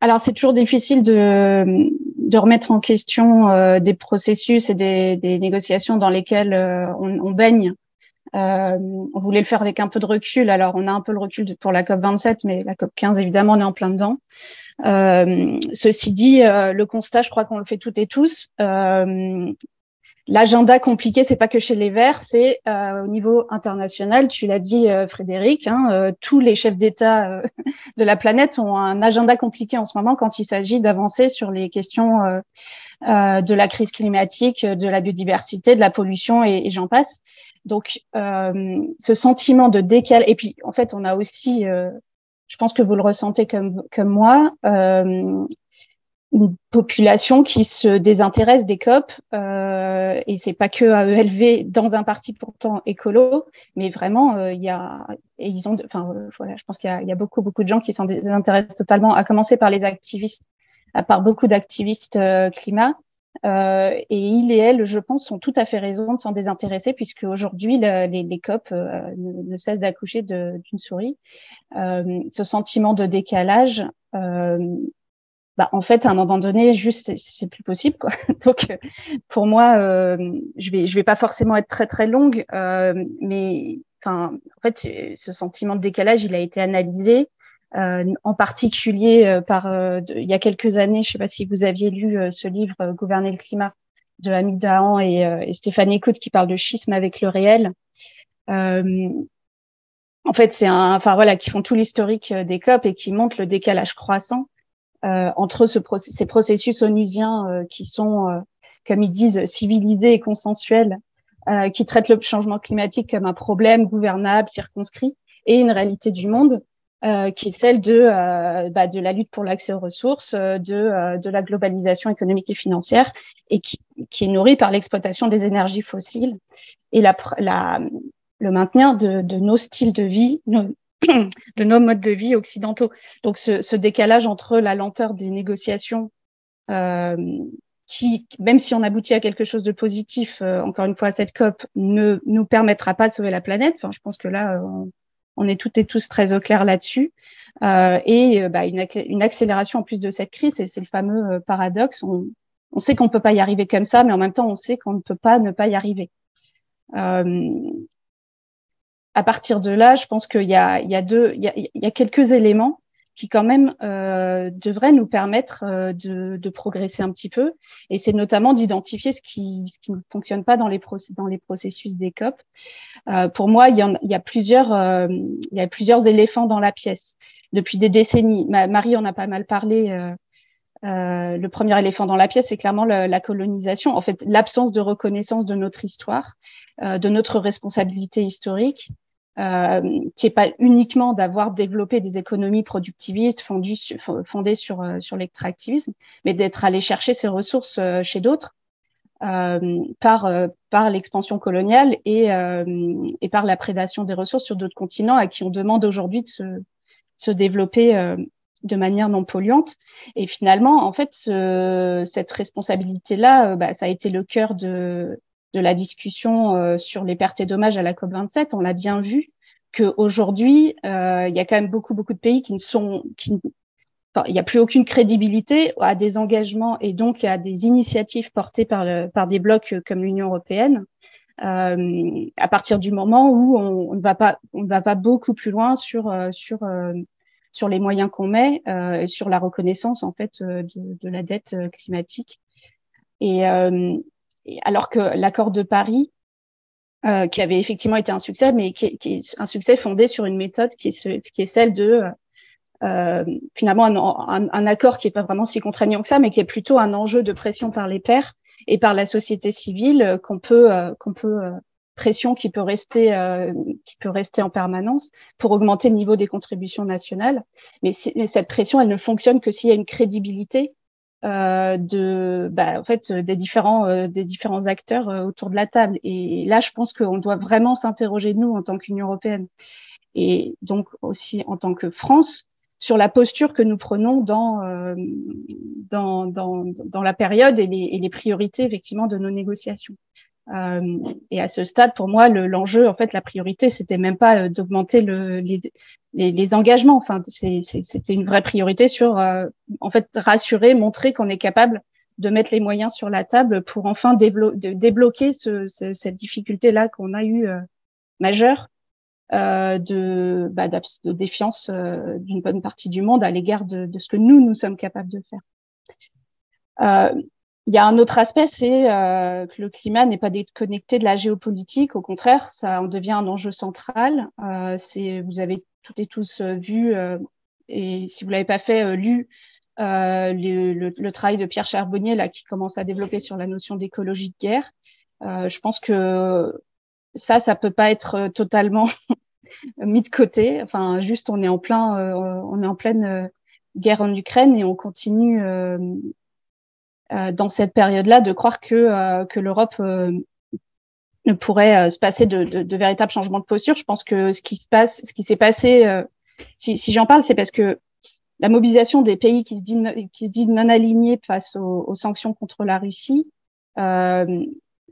Alors, c'est toujours difficile de remettre en question des processus et des négociations dans lesquelles on baigne. On voulait le faire avec un peu de recul. Alors, on a un peu le recul pour la COP27, mais la COP15, évidemment, on est en plein dedans. Ceci dit, le constat, je crois qu'on le fait toutes et tous. L'agenda compliqué, c'est pas que chez les Verts, c'est au niveau international. Tu l'as dit, Frédéric, hein, tous les chefs d'État de la planète ont un agenda compliqué en ce moment quand il s'agit d'avancer sur les questions de la crise climatique, de la biodiversité, de la pollution et j'en passe. Donc, ce sentiment de décalage. Et puis, en fait, on a aussi, je pense que vous le ressentez comme moi, une population qui se désintéresse des COP, et c'est pas que AELV dans un parti pourtant écolo, mais vraiment il y a et ils ont, enfin voilà, je pense qu'il y a beaucoup de gens qui s'en désintéressent totalement, à commencer par les activistes, à part beaucoup d'activistes climat. Et il et elle, je pense, sont tout à fait raison de s'en désintéresser puisque aujourd'hui les COP ne cessent d'accoucher d'une souris. Ce sentiment de décalage. En fait, à un moment donné, juste, c'est plus possible, quoi. Donc, pour moi, je vais pas forcément être très très longue, mais enfin, en fait, ce sentiment de décalage, il a été analysé, en particulier il y a quelques années. Je sais pas si vous aviez lu ce livre Gouverner le climat de Hamid Dahan et Stéphane Écoute qui parle de schisme avec le réel. Euh, En fait, enfin voilà, qui font tout l'historique des COP et qui montrent le décalage croissant entre ces processus onusiens qui sont, comme ils disent, civilisés et consensuels, qui traitent le changement climatique comme un problème gouvernable, circonscrit, et une réalité du monde qui est celle de la lutte pour l'accès aux ressources, de la globalisation économique et financière, et qui est nourrie par l'exploitation des énergies fossiles et le maintien de nos styles de vie, de nos modes de vie occidentaux. Donc, ce décalage entre la lenteur des négociations, euh, qui, même si on aboutit à quelque chose de positif, encore une fois, à cette COP, ne nous permettra pas de sauver la planète. Enfin, je pense que là, on est toutes et tous très au clair là-dessus. Une accélération en plus de cette crise, et c'est le fameux paradoxe. On sait qu'on ne peut pas y arriver comme ça, mais en même temps, on sait qu'on ne peut pas ne pas y arriver. À partir de là, je pense qu'il y a quelques éléments qui quand même devraient nous permettre de progresser un petit peu. Et c'est notamment d'identifier ce qui ne fonctionne pas dans les processus des COP. Pour moi, il y a plusieurs éléphants dans la pièce depuis des décennies. Marie en a pas mal parlé. Le premier éléphant dans la pièce, c'est clairement la colonisation. En fait, l'absence de reconnaissance de notre histoire, de notre responsabilité historique, qui est pas uniquement d'avoir développé des économies productivistes fondées sur l'extractivisme, mais d'être allé chercher ces ressources chez d'autres par l'expansion coloniale et par la prédation des ressources sur d'autres continents à qui on demande aujourd'hui de se développer de manière non polluante. Et finalement, en fait, cette responsabilité-là, ça a été le cœur de la discussion sur les pertes et dommages à la COP27. On l'a bien vu qu'aujourd'hui, il y a quand même beaucoup de pays enfin, il n'y a plus aucune crédibilité à des engagements et donc à des initiatives portées par des blocs comme l'Union européenne. À partir du moment où on ne va pas beaucoup plus loin sur les moyens qu'on met, sur la reconnaissance en fait de la dette climatique. Et, euh, et alors que l'accord de Paris, qui avait effectivement été un succès, mais qui est un succès fondé sur une méthode qui est celle de finalement un accord qui est pas vraiment si contraignant que ça, mais qui est plutôt un enjeu de pression par les pairs et par la société civile pression qui peut rester en permanence pour augmenter le niveau des contributions nationales. Mais cette pression, elle ne fonctionne que s'il y a une crédibilité en fait des différents acteurs autour de la table. Et là, je pense qu'on doit vraiment s'interroger nous en tant qu'Union européenne et donc aussi en tant que France sur la posture que nous prenons dans la période et les priorités effectivement de nos négociations. Et à ce stade, pour moi, l'enjeu, en fait, la priorité, c'était même pas d'augmenter les engagements. Enfin, c'était une vraie priorité sur, en fait, rassurer, montrer qu'on est capable de mettre les moyens sur la table pour enfin débloquer cette difficulté-là qu'on a eue majeure de défiance d'une bonne partie du monde à l'égard de ce que nous sommes capables de faire. Il y a un autre aspect, c'est que le climat n'est pas déconnecté de la géopolitique. Au contraire, ça en devient un enjeu central. Vous avez toutes et tous vu, et si vous l'avez pas fait, lu le travail de Pierre Charbonnier là qui commence à développer sur la notion d'écologie de guerre. Je pense que ça peut pas être totalement mis de côté. Enfin, juste on est en pleine guerre en Ukraine et on continue dans cette période-là de croire que l'Europe ne pourrait se passer de véritables changements de posture. Je pense que ce qui s'est passé, si j'en parle, c'est parce que la mobilisation des pays qui se disent non alignés face aux sanctions contre la Russie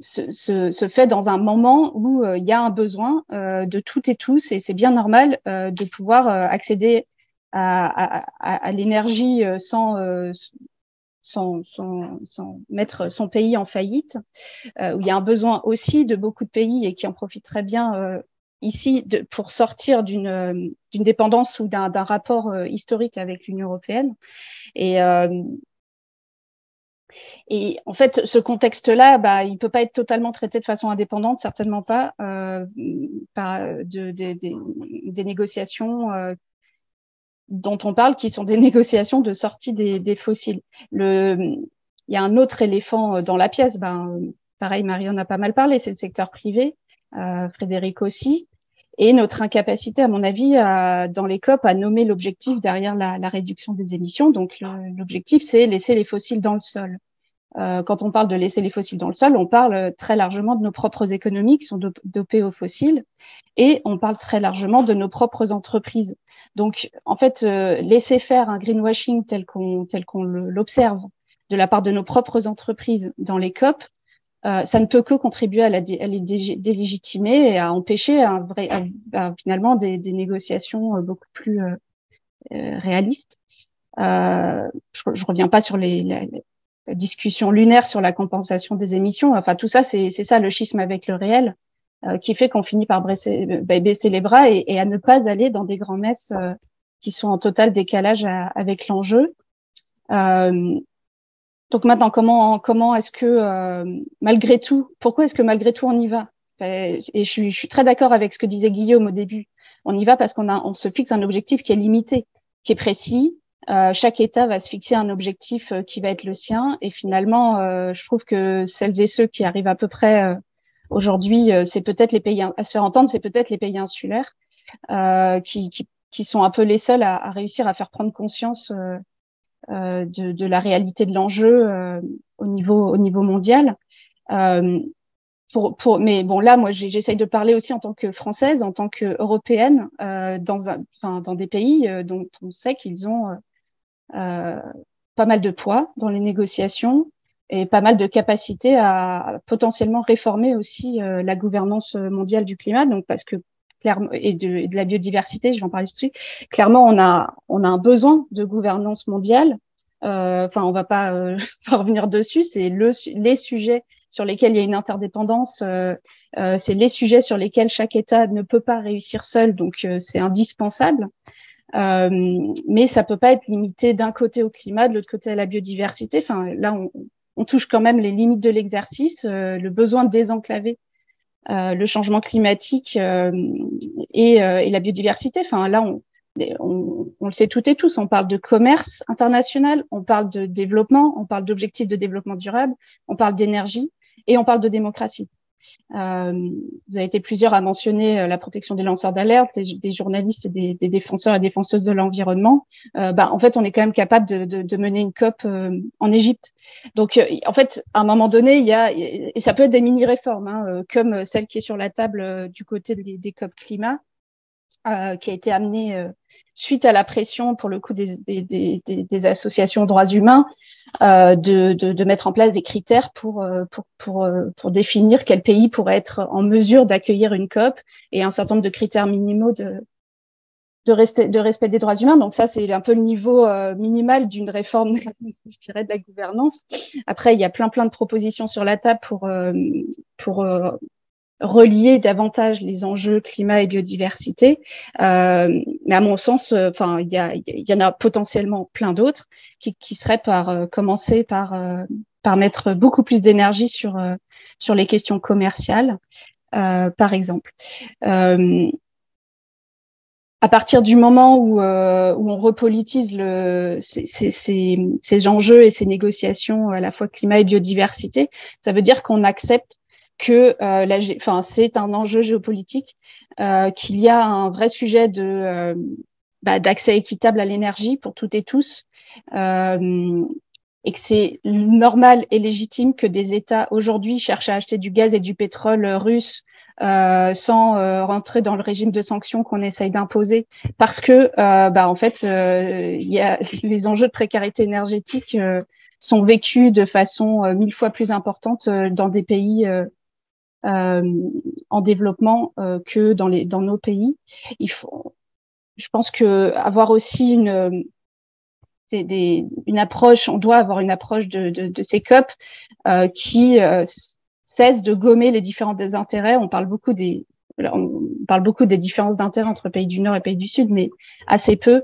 se fait dans un moment où il y a un besoin de toutes et tous, et c'est bien normal de pouvoir accéder à l'énergie sans mettre son pays en faillite, où il y a un besoin aussi de beaucoup de pays et qui en profitent très bien ici pour sortir d'une dépendance ou d'un rapport historique avec l'Union européenne. Et en fait, ce contexte-là, il peut pas être totalement traité de façon indépendante, certainement pas, des négociations dont on parle, qui sont des négociations de sortie des fossiles. Il y a un autre éléphant dans la pièce. Pareil, Marie en a pas mal parlé, c'est le secteur privé, Frédéric aussi, et notre incapacité, à mon avis, dans les COP, à nommer l'objectif derrière la réduction des émissions. Donc, l'objectif, c'est laisser les fossiles dans le sol. Quand on parle de laisser les fossiles dans le sol, on parle très largement de nos propres économies qui sont dopées aux fossiles, et on parle très largement de nos propres entreprises. Donc, en fait, laisser faire un greenwashing tel qu'on l'observe de la part de nos propres entreprises dans les COP, ça ne peut que contribuer à les délégitimer et à empêcher finalement des négociations beaucoup plus réalistes. Je reviens pas sur la discussion lunaire sur la compensation des émissions. Enfin, tout ça, c'est ça le schisme avec le réel qui fait qu'on finit par baisser les bras et à ne pas aller dans des grands-messes qui sont en total décalage avec l'enjeu. Donc maintenant, comment est-ce que malgré tout, pourquoi est-ce que malgré tout on y va? Et je suis très d'accord avec ce que disait Guillaume au début. On y va parce on se fixe un objectif qui est limité, qui est précis. Chaque État va se fixer un objectif qui va être le sien. Et finalement, je trouve que celles et ceux qui arrivent à peu près aujourd'hui, c'est peut-être les pays à se faire entendre, c'est peut-être les pays insulaires qui sont un peu les seuls à réussir à faire prendre conscience de la réalité de l'enjeu au niveau mondial. Mais bon, là, moi, j'essaye de parler aussi en tant que Française, en tant qu'Européenne, dans des pays dont on sait qu'ils ont pas mal de poids dans les négociations et pas mal de capacité à potentiellement réformer aussi la gouvernance mondiale du climat. Donc, parce que clairement, et de la biodiversité, je vais en parler tout de suite. Clairement, on a un besoin de gouvernance mondiale. On va pas revenir dessus. C'est les sujets sur lesquels il y a une interdépendance. C'est les sujets sur lesquels chaque État ne peut pas réussir seul. Donc, c'est indispensable. Mais ça peut pas être limité d'un côté au climat, de l'autre côté à la biodiversité. Enfin, là, on touche quand même les limites de l'exercice, le besoin de désenclaver le changement climatique et la biodiversité. Enfin, là, on le sait toutes et tous. On parle de commerce international, on parle de développement, on parle d'objectifs de développement durable, on parle d'énergie et on parle de démocratie. Vous avez été plusieurs à mentionner la protection des lanceurs d'alerte, des journalistes et des défenseurs et défenseuses de l'environnement. En fait, on est quand même capable de mener une COP en Égypte. Donc, en fait, à un moment donné, et ça peut être des mini-réformes, comme celle qui est sur la table du côté des COP climat, qui a été amené suite à la pression, pour le coup, des associations droits humains, de mettre en place des critères pour définir quel pays pourrait être en mesure d'accueillir une COP, et un certain nombre de critères minimaux de respect des droits humains. Donc ça, c'est un peu le niveau minimal d'une réforme, je dirais, de la gouvernance. Après, il y a plein de propositions sur la table pour relier davantage les enjeux climat et biodiversité. Mais à mon sens, enfin, il y en a potentiellement plein d'autres qui seraient commencer par mettre beaucoup plus d'énergie sur les questions commerciales, par exemple. À partir du moment où on repolitise ces enjeux et ces négociations à la fois climat et biodiversité, ça veut dire qu'on accepte que c'est un enjeu géopolitique, qu'il y a un vrai sujet d'accès équitable à l'énergie pour toutes et tous, et que c'est normal et légitime que des États aujourd'hui cherchent à acheter du gaz et du pétrole russe sans rentrer dans le régime de sanctions qu'on essaye d'imposer, parce que en fait il y a les enjeux de précarité énergétique sont vécus de façon 1000 fois plus importante dans des pays en développement que dans nos pays. Je pense que avoir aussi une approche, on doit avoir une approche de ces COP qui cesse de gommer les différents désintérêts. On parle beaucoup des différences d'intérêts entre pays du Nord et pays du Sud, mais assez peu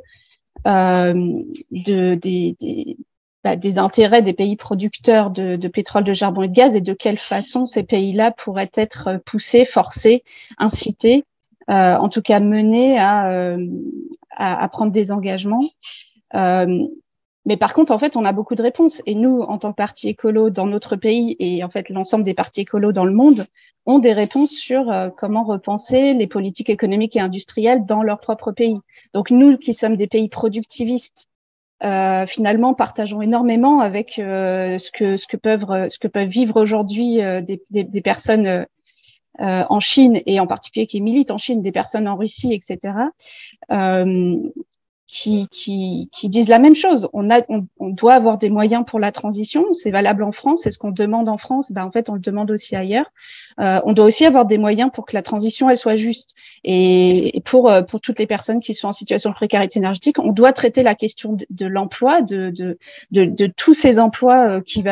des intérêts des pays producteurs de pétrole, de charbon et de gaz, et de quelle façon ces pays-là pourraient être poussés, forcés, incités, en tout cas menés à prendre des engagements. Mais par contre, en fait, on a beaucoup de réponses. Et nous, en tant que parti écolo dans notre pays, et en fait l'ensemble des partis écolos dans le monde, ont des réponses sur comment repenser les politiques économiques et industrielles dans leur propre pays. Donc nous, qui sommes des pays productivistes, finalement, partageons énormément avec ce que peuvent vivre aujourd'hui des personnes en Chine, et en particulier qui militent en Chine, des personnes en Russie, etc. Qui disent la même chose. On doit avoir des moyens pour la transition. C'est valable en France. C'est ce qu'on demande en France. En fait, on le demande aussi ailleurs. On doit aussi avoir des moyens pour que la transition, elle soit juste. Et pour toutes les personnes qui sont en situation de précarité énergétique, on doit traiter la question de l'emploi, de tous ces emplois qui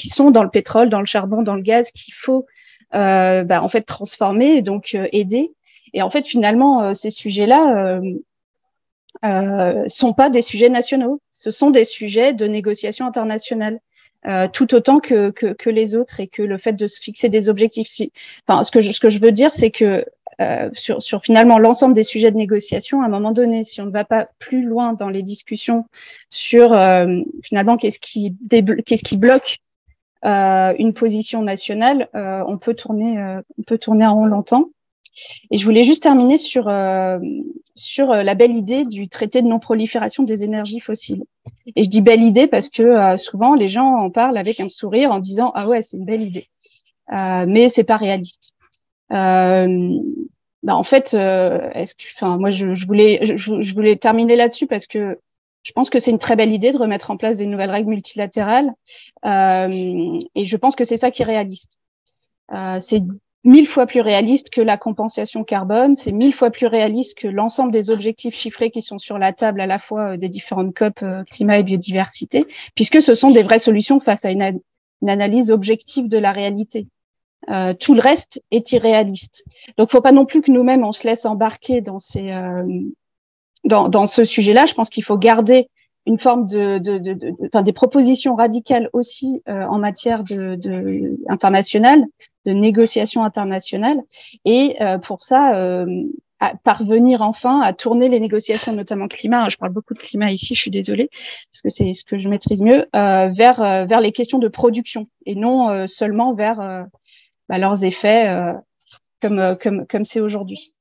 sont dans le pétrole, dans le charbon, dans le gaz, qu'il faut en fait transformer et donc aider. Et en fait, finalement, ces sujets-là sont pas des sujets nationaux, ce sont des sujets de négociation internationale, tout autant que les autres, et que le fait de se fixer des objectifs. Ce que je veux dire, c'est que sur finalement l'ensemble des sujets de négociation, à un moment donné, si on ne va pas plus loin dans les discussions sur finalement qu'est-ce qui bloque une position nationale, on peut tourner en rond longtemps. Et je voulais juste terminer sur la belle idée du traité de non-prolifération des énergies fossiles. Et je dis belle idée parce que souvent les gens en parlent avec un sourire en disant ah ouais, c'est une belle idée, mais c'est pas réaliste. En fait, moi je voulais terminer là-dessus parce que je pense que c'est une très belle idée de remettre en place des nouvelles règles multilatérales, et je pense que c'est ça qui est réaliste. C'est 1000 fois plus réaliste que la compensation carbone, c'est 1000 fois plus réaliste que l'ensemble des objectifs chiffrés qui sont sur la table à la fois des différentes COP climat et biodiversité, puisque ce sont des vraies solutions face à une analyse objective de la réalité. Tout le reste est irréaliste. Donc, faut pas non plus que nous-mêmes on se laisse embarquer dans ce sujet-là. Je pense qu'il faut garder une forme des propositions radicales aussi en matière internationale, de négociation internationale, et pour ça à parvenir enfin à tourner les négociations, notamment climat. Je parle beaucoup de climat ici, je suis désolée parce que c'est ce que je maîtrise mieux, vers les questions de production, et non seulement vers leurs effets comme c'est aujourd'hui.